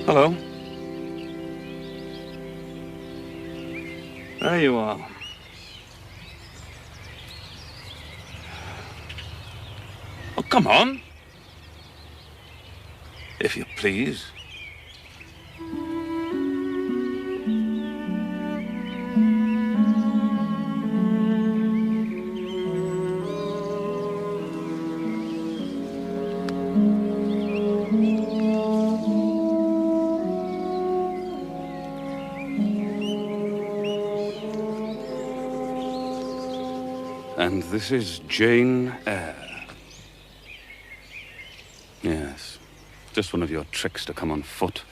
Hello. There you are. Oh, come on. If you please. And this is Jane Eyre. Yes, just one of your tricks to come on foot.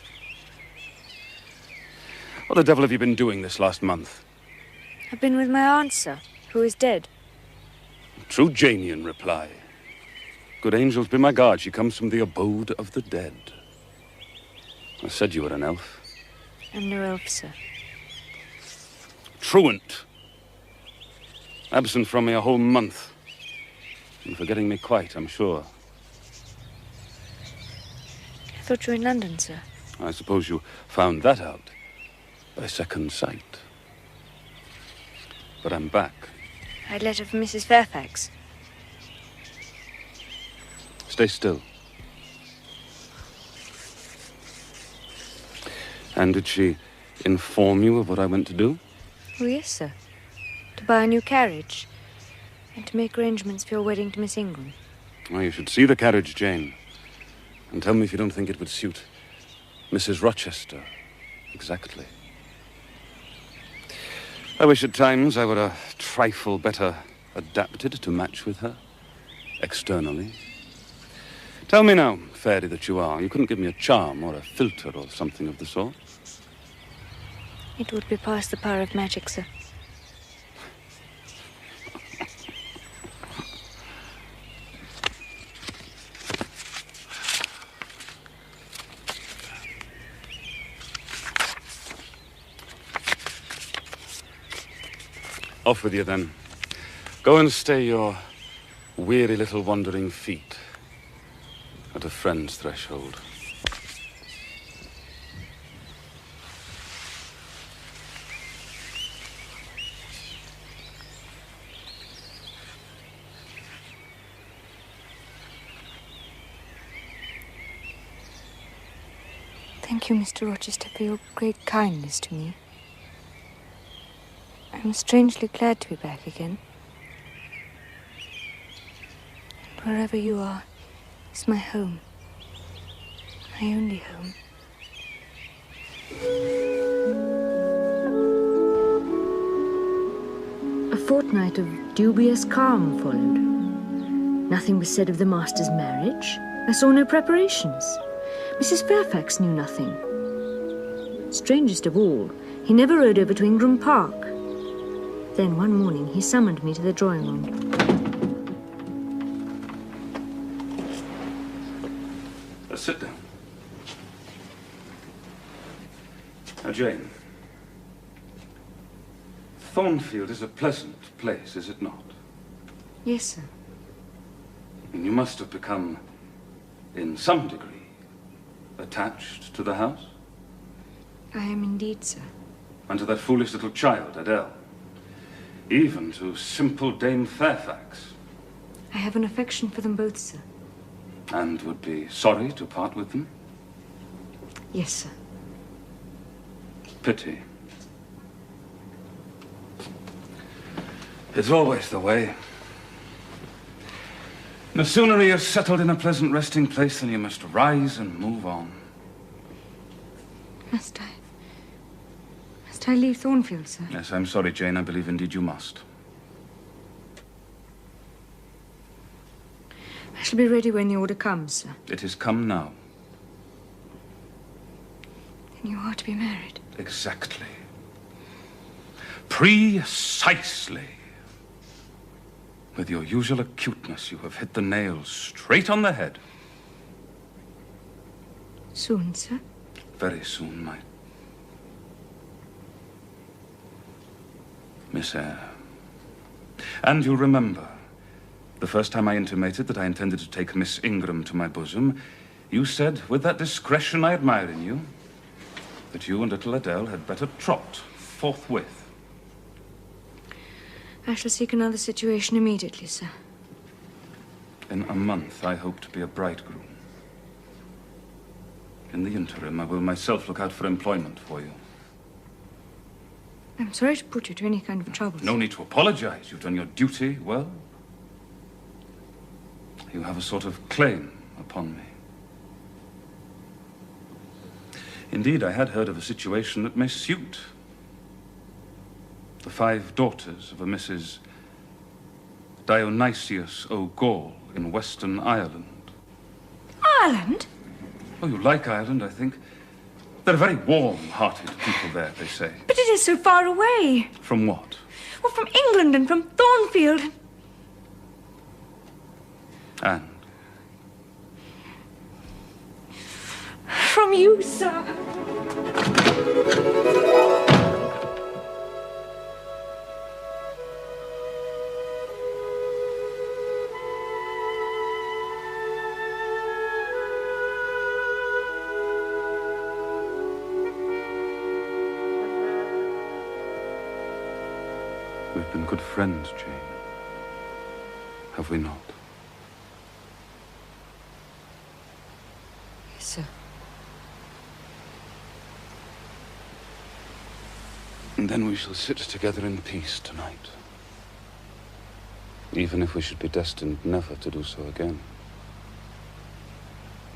What the devil have you been doing this last month? I've been with my aunt, sir, who is dead. True Janian reply. Good angels be my guard, she comes from the abode of the dead. I said you were an elf. I'm no elf, sir. Truant. Absent from me a whole month. And forgetting me quite, I'm sure. I thought you were in London, sir. I suppose you found that out by second sight. But I'm back. I had a letter from Mrs. Fairfax. Stay still. And did she inform you of what I went to do? Oh, yes, sir. To buy a new carriage. And to make arrangements for your wedding to Miss Ingram. Well, you should see the carriage, Jane. And tell me if you don't think it would suit Mrs. Rochester exactly. I wish at times I were a trifle better adapted to match with her, externally. Tell me now, fairy that you are, you couldn't give me a charm or a filter or something of the sort? It would be past the power of magic, sir. Off with you, then. Go and stay your weary little wandering feet at a friend's threshold. Thank you, Mr. Rochester, for your great kindness to me. I'm strangely glad to be back again. And wherever you are is my home. My only home. A fortnight of dubious calm followed. Nothing was said of the master's marriage. I saw no preparations. Mrs. Fairfax knew nothing. Strangest of all, he never rode over to Ingram Park. Then one morning he summoned me to the drawing room. Sit down. Now, Jane, Thornfield is a pleasant place, is it not? Yes, sir. And you must have become, in some degree, attached to the house? I am indeed, sir. And to that foolish little child, Adele. Even to simple Dame Fairfax. I have an affection for them both, sir. And would be sorry to part with them? Yes, sir. Pity. It's always the way. No sooner are you settled in a pleasant resting place than you must rise and move on. Must I leave Thornfield, sir? Yes, I'm sorry, Jane. I believe indeed you must. I shall be ready when the order comes, sir. It is come now. Then you are to be married? Exactly. Precisely. With your usual acuteness, you have hit the nail straight on the head. Soon, sir? Very soon, my Miss Eyre. And you remember, the first time I intimated that I intended to take Miss Ingram to my bosom, you said, with that discretion I admire in you, that you and little Adele had better trot forthwith. I shall seek another situation immediately, sir. In a month, I hope to be a bridegroom. In the interim, I will myself look out for employment for you. I'm sorry to put you to any kind of trouble. No need to apologize. You've done your duty well. You have a sort of claim upon me. Indeed, I had heard of a situation that may suit. The 5 daughters of a Mrs. Dionysius O'Gall in Western Ireland. Ireland? Oh, you like Ireland, I think. They're very warm-hearted people there, they say. But it is so far away. From what? Well, from England and from Thornfield. And? From you, sir. We've been good friends, Jane. Have we not? Yes, sir. And then we shall sit together in peace tonight. Even if we should be destined never to do so again.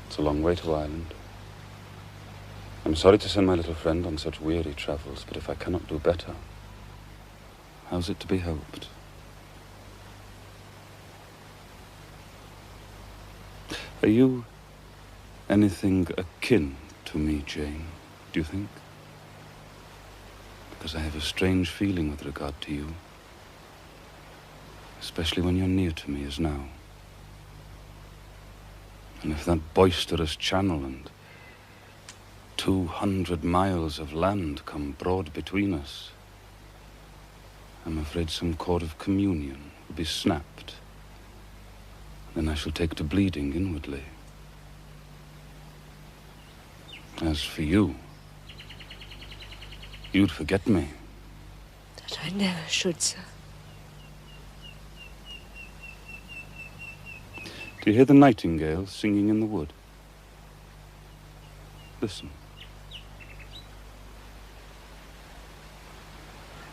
It's a long way to Ireland. I'm sorry to send my little friend on such weary travels, but if I cannot do better, how's it to be hoped? Are you anything akin to me, Jane, do you think? Because I have a strange feeling with regard to you. Especially when you're near to me as now. And if that boisterous channel and 200 miles of land come broad between us, I'm afraid some cord of communion will be snapped. Then I shall take to bleeding inwardly. As for you, you'd forget me. That I never should, sir. Do you hear the nightingale singing in the wood? Listen.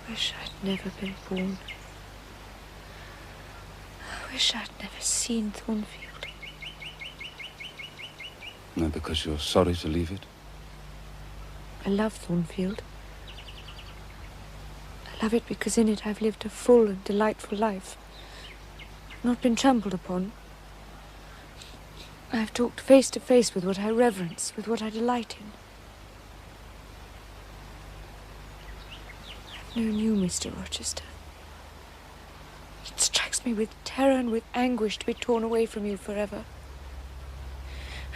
I wish I'd never been born. I wish I'd never seen Thornfield. No, because you're sorry to leave it? I love Thornfield. I love it because in it I've lived a full and delightful life. I've not been trampled upon. I've talked face to face with what I reverence, with what I delight in. I've known you, Mr. Rochester. It strikes me with terror and with anguish to be torn away from you forever.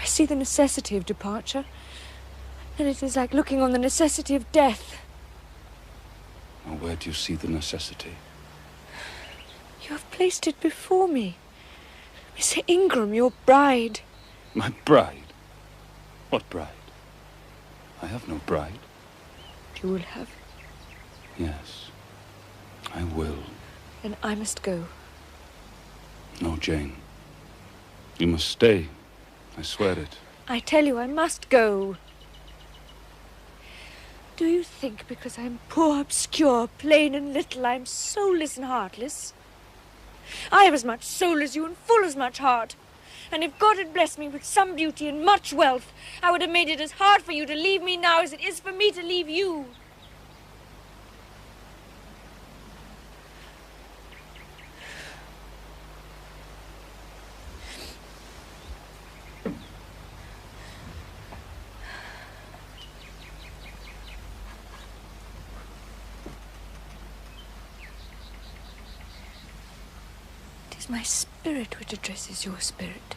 I see the necessity of departure, and it is like looking on the necessity of death. Now, where do you see the necessity? You have placed it before me. Mr. Ingram, your bride. My bride? What bride? I have no bride. You will have. Yes, I will. Then I must go. No, Jane. You must stay. I swear it. I tell you, I must go. Do you think because I'm poor, obscure, plain and little, I'm soulless and heartless? I have as much soul as you and full as much heart. And if God had blessed me with some beauty and much wealth, I would have made it as hard for you to leave me now as it is for me to leave you. It is my spirit which addresses your spirit.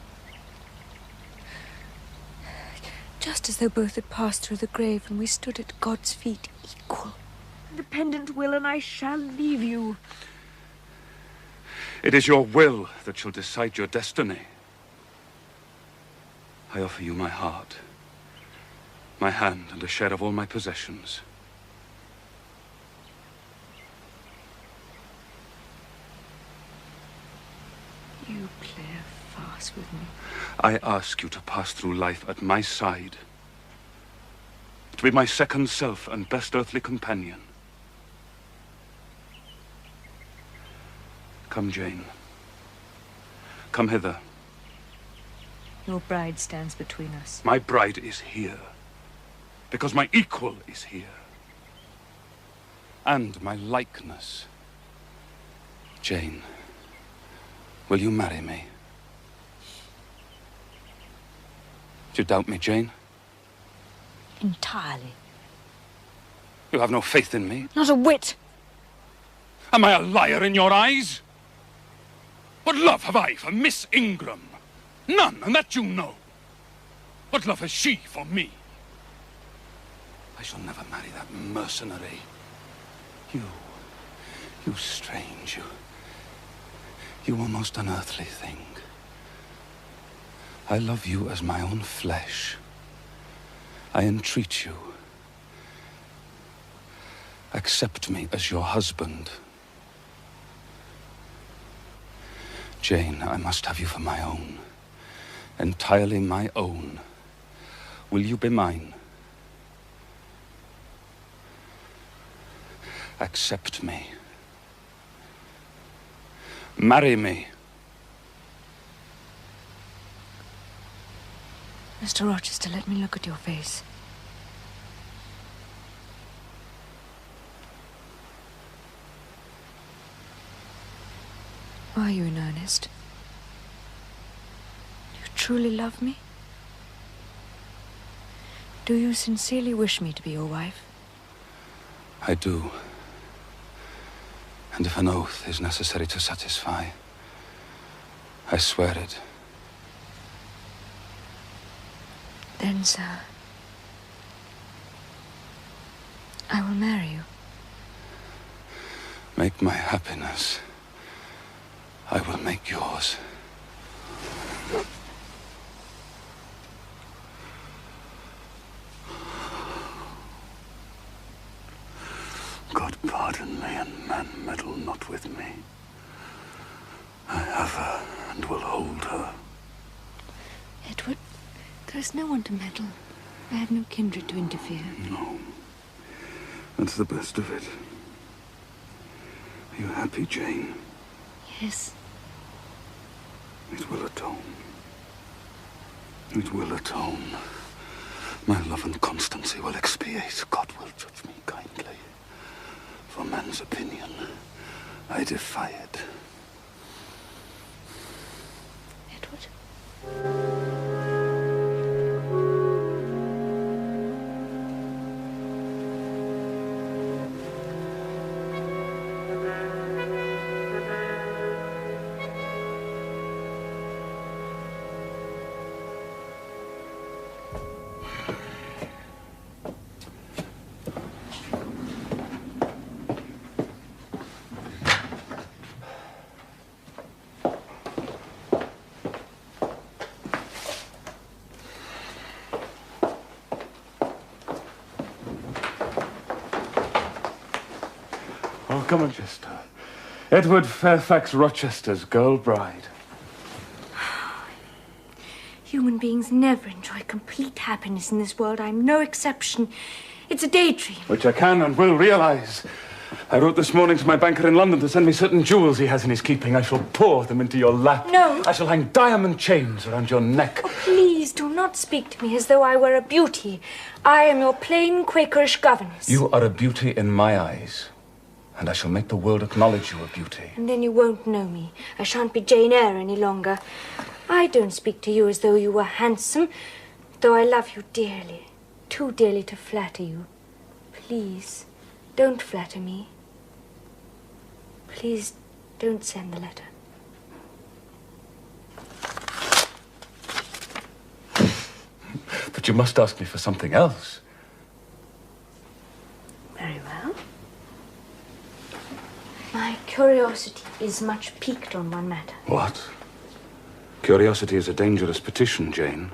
Just as though both had passed through the grave and we stood at God's feet equal. Independent will, and I shall leave you. It is your will that shall decide your destiny. I offer you my heart, my hand and a share of all my possessions. You play a farce with me. I ask you to pass through life at my side, to be my second self and best earthly companion. Come, Jane. Come hither. Your bride stands between us. My bride is here, because my equal is here. And my likeness. Jane, will you marry me? Do you doubt me, Jane? Entirely. You have no faith in me? Not a whit. Am I a liar in your eyes? What love have I for Miss Ingram? None, and that you know. What love has she for me? I shall never marry that mercenary. You strange, you almost unearthly thing. I love you as my own flesh. I entreat you. Accept me as your husband. Jane, I must have you for my own. Entirely my own. Will you be mine? Accept me. Marry me. Mr. Rochester, let me look at your face. Are you in earnest? Do you truly love me? Do you sincerely wish me to be your wife? I do. And if an oath is necessary to satisfy, I swear it. Then, sir, I will marry you. Make my happiness. I will make yours. God pardon me, and man meddle not with me. I have her and will hold her. Edward, there is no one to meddle. I have no kindred to interfere. No. That's the best of it. Are you happy, Jane? Yes. It will atone. It will atone. My love and constancy will expiate. God will judge me kindly. For man's opinion, I defy it. Edward? Oh, come on, Chester. Edward Fairfax Rochester's girl bride. Human beings never enjoy complete happiness in this world. I'm no exception. It's a daydream. Which I can and will realize. I wrote this morning to my banker in London to send me certain jewels he has in his keeping. I shall pour them into your lap. No. I shall hang diamond chains around your neck. Oh, please do not speak to me as though I were a beauty. I am your plain Quakerish governess. You are a beauty in my eyes. And I shall make the world acknowledge you a beauty. And then you won't know me. I shan't be Jane Eyre any longer. I don't speak to you as though you were handsome, though I love you dearly. Too dearly to flatter you. Please, don't flatter me. Please, don't send the letter. But you must ask me for something else. Very well. My curiosity is much piqued on one matter. What? Curiosity is a dangerous petition, Jane.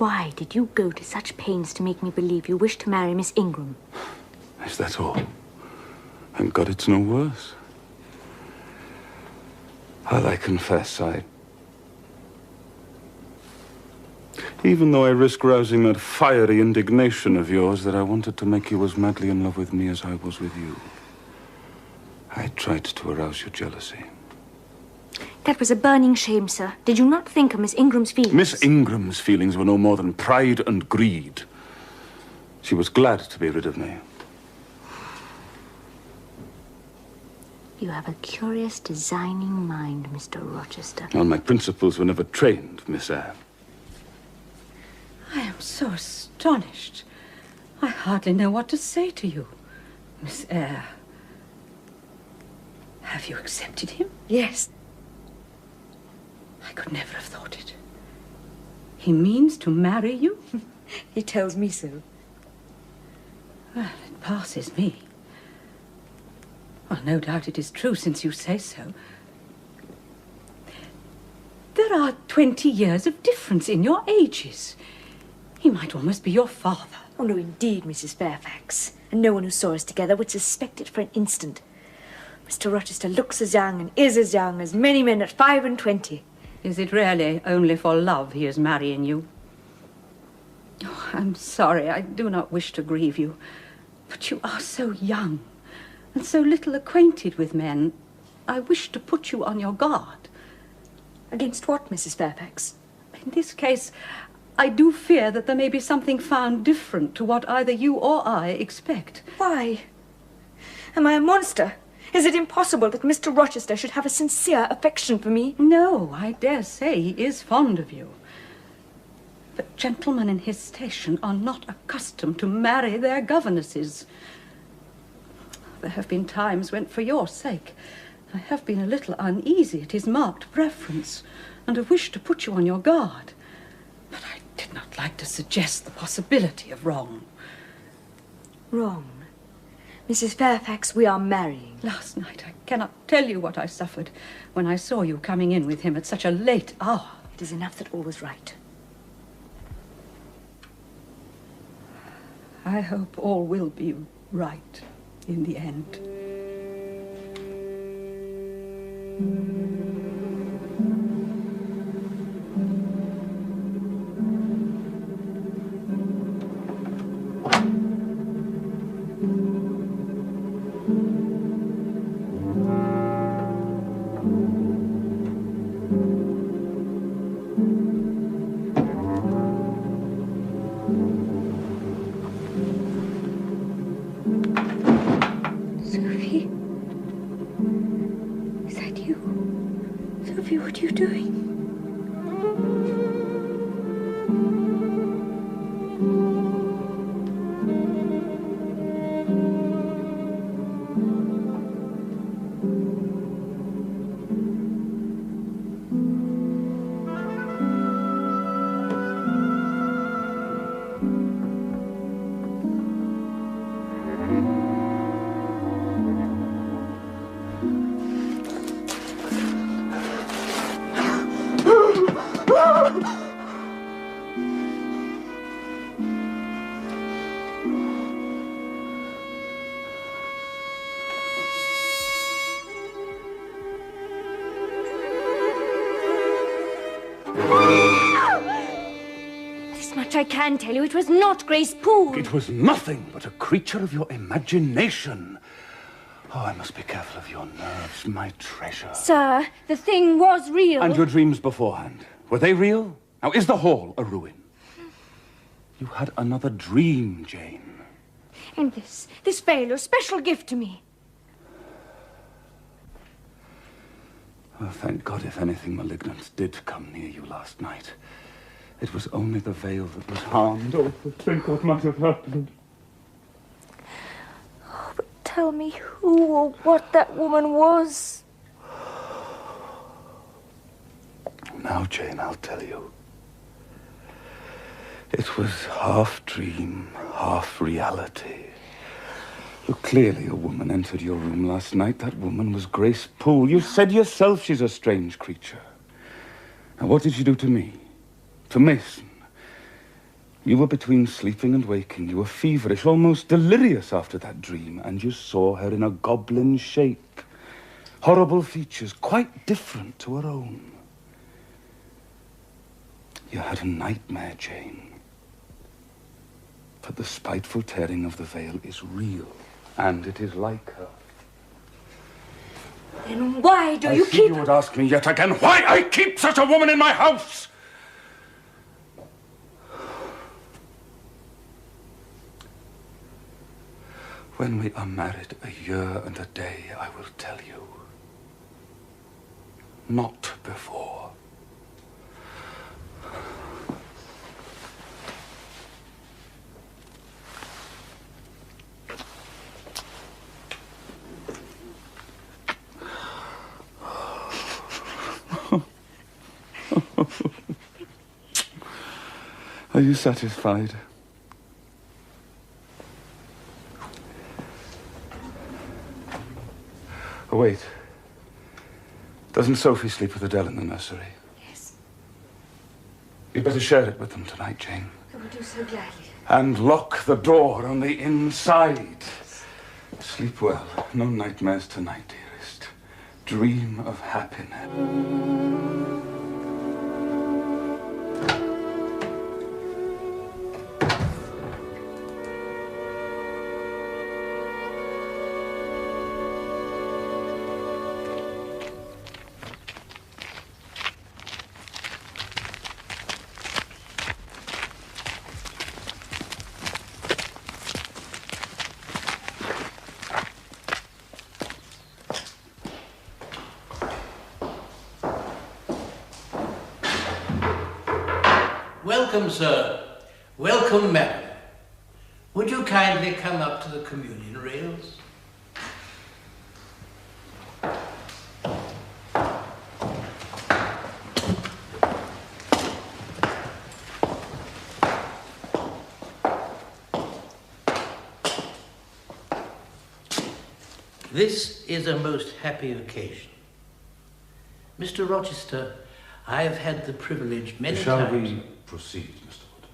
Why did you go to such pains to make me believe you wished to marry Miss Ingram? Is that all? Thank God it's no worse. Well, I confess, even though I risk rousing that fiery indignation of yours that I wanted to make you as madly in love with me as I was with you, I tried to arouse your jealousy. That was a burning shame, sir. Did you not think of Miss Ingram's feelings? Miss Ingram's feelings were no more than pride and greed. She was glad to be rid of me. You have a curious, designing mind, Mr. Rochester. Well, my principles were never trained, Miss Eyre. I am so astonished. I hardly know what to say to you, Miss Eyre. Have you accepted him? Yes. I could never have thought it. He means to marry you? He tells me so. Well, it passes me. Well, no doubt it is true, since you say so. There are 20 years of difference in your ages. He might almost be your father. Oh, no, indeed, Mrs. Fairfax. And no one who saw us together would suspect it for an instant. Mr. Rochester looks as young and is as young as many men at 25. Is it really only for love he is marrying you? Oh, I'm sorry, I do not wish to grieve you. But you are so young and so little acquainted with men. I wish to put you on your guard. Against what, Mrs. Fairfax? In this case, I do fear that there may be something found different to what either you or I expect. Why? Am I a monster? Is it impossible that Mr. Rochester should have a sincere affection for me? No, I dare say he is fond of you. But gentlemen in his station are not accustomed to marry their governesses. There have been times when, for your sake, I have been a little uneasy at his marked preference, and have wished to put you on your guard. But I did not like to suggest the possibility of wrong. Wrong? Mrs. Fairfax, we are marrying. Last night, I cannot tell you what I suffered when I saw you coming in with him at such a late hour. It is enough that all was right. I hope all will be right in the end. What are you doing? I can tell you, it was not Grace Poole. It was nothing but a creature of your imagination. Oh, I must be careful of your nerves, my treasure. Sir, the thing was real. And your dreams beforehand, were they real? Now, is the hall a ruin? You had another dream, Jane. And this veil, a special gift to me. Well, thank God if anything malignant did come near you last night. It was only the veil that was harmed. Oh, think what might have happened. Oh, but tell me who or what that woman was. Now, Jane, I'll tell you. It was half dream, half reality. Look, clearly a woman entered your room last night. That woman was Grace Poole. You said yourself she's a strange creature. Now, what did she do to me? To Mason? You were between sleeping and waking. You were feverish, almost delirious after that dream, and you saw her in a goblin shape. Horrible features, quite different to her own. You had a nightmare, Jane. But the spiteful tearing of the veil is real, and it is like her. Then why do you keep... You would ask me yet again why I keep such a woman in my house! When we are married a year and a day, I will tell you. Not before. Are you satisfied? Oh, wait. Doesn't Sophie sleep with Adele in the nursery? Yes. You'd better share it with them tonight, Jane. I will do so gladly. And lock the door on the inside. Sleep well. No nightmares tonight, dearest. Dream of happiness. Welcome, sir. Welcome, madam. Would you kindly come up to the communion rails? This is a most happy occasion. Mr. Rochester, I have had the privilege many times... Shall we proceed, Mr. Wood?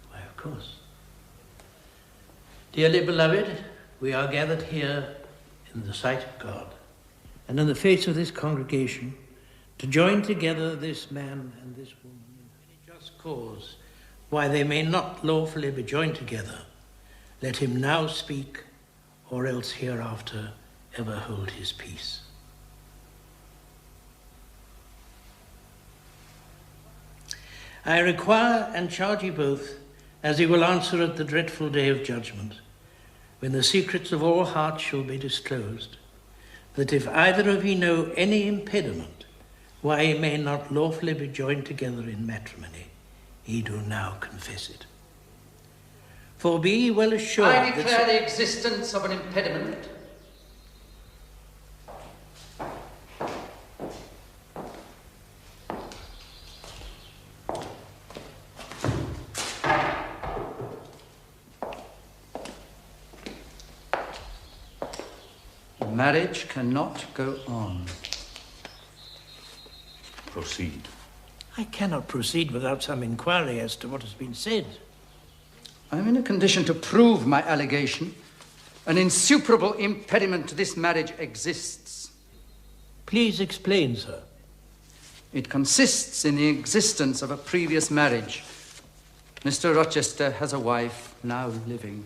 Why, of course. Dearly beloved, we are gathered here in the sight of God and in the face of this congregation to join together this man and this woman in any just cause why they may not lawfully be joined together. Let him now speak, or else hereafter ever hold his peace. I require and charge you both, as he will answer at the dreadful day of judgment, when the secrets of all hearts shall be disclosed, that if either of ye know any impediment why ye may not lawfully be joined together in matrimony, ye do now confess it. For be ye well assured I declare the existence of an impediment. Marriage cannot go on. Proceed. I cannot proceed without some inquiry as to what has been said. I'm in a condition to prove my allegation. An insuperable impediment to this marriage exists. Please explain, sir. It consists in the existence of a previous marriage. Mr. Rochester has a wife now living.